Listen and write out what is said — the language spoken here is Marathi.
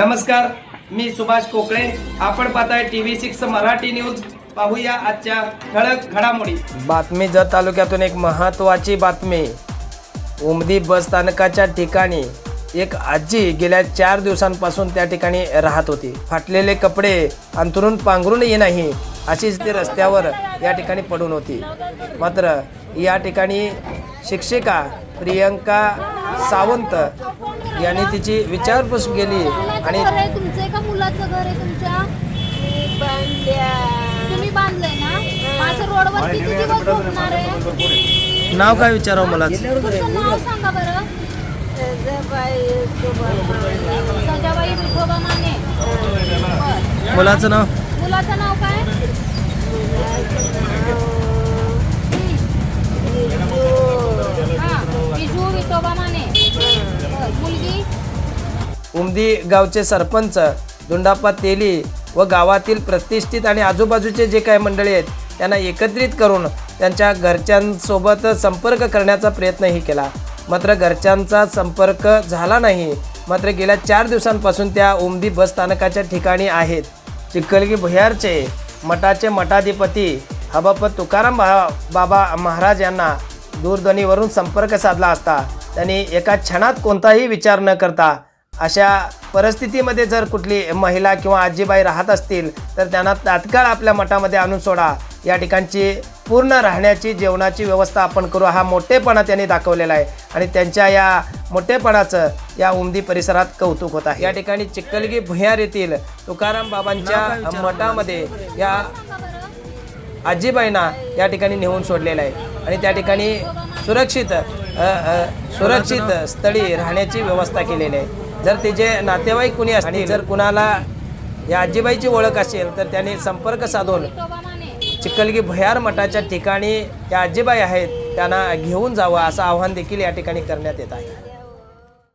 नमस्कार, मी सुभाष कोकळे. आपण पाहताय TV6 मराठी न्यूज. पाहूया आजच्या ठळक घडामोडी. बातमी जत तालुक्यातून एक महत्त्वाची बातमी. उमदी बस स्थानकाच्या ठिकाणी एक आजी गेल्या 4 दिवसांपासून त्या ठिकाणी राहत होती. फाटलेले कपडे अंथरून पांघरून नाही अशीच ती रस्त्यावर या ठिकाणी पडून होती. मात्र या ठिकाणी शिक्षिका प्रियंका सावंत यांनी तिची विचारपूस केली आणि तुमचं का मुलाचं घर आहे तुमच्या? तुम्ही बांधलंय ना? माझं रोडवर किती दिवस झोपणार आहे? नाव काय विचारावं मला? तुमचं नाव सांगा बरं. सजाबाई विठोबा माने. मुलाचं नाव? मुलाचं नाव काय? विजू विठोबा माने. मुलगी? उमदी गावचे सरपंच दुंडाप्पा तेली व गावातील प्रतिष्ठित आणि आजूबाजूचे जे काही मंडळी आहेत त्यांना एकत्रित करून त्यांच्या घरच्यांसोबत संपर्क करण्याचा प्रयत्नही केला. मात्र घरच्यांचा संपर्क झाला नाही. मात्र गेल्या 4 दिवसांपासून त्या उमदी बस स्थानकाच्या ठिकाणी आहेत. चिखलगी भुयारचे मठाचे मठाधिपती हबप तुकाराम बाबा महाराज यांना दूरध्वनीवरून संपर्क साधला असता त्यांनी एका क्षणात कोणताही विचार न करता अशा परिस्थितीमध्ये जर कुठली महिला किंवा आजीबाई राहत असतील तर त्यांना तात्काळ आपल्या मठामध्ये आणून सोडा. या ठिकाणची पूर्ण राहण्याची जेवणाची व्यवस्था आपण करू, हा मोठेपणा त्यांनी दाखवलेला आहे आणि त्यांच्या या मोठेपणाचं या उमदी परिसरात कौतुक होत आहे. या ठिकाणी चिखलगी भुयार येथील तुकाराम बाबांच्या मठामध्ये या आजीबाईंना या ठिकाणी नेऊन सोडलेलं आहे आणि त्या ठिकाणी सुरक्षित स्थळी राहण्याची व्यवस्था केलेली आहे. जर तिचे नातेवाईक कुणी असतील आणि जर कुणाला या आजीबाईची ओळख असेल तर त्यांनी संपर्क साधून चिखलगी भुयार मठाच्या ठिकाणी त्या आजीबाई आहेत त्यांना घेऊन जावं असं आवाहन देखील या ठिकाणी करण्यात येत आहे.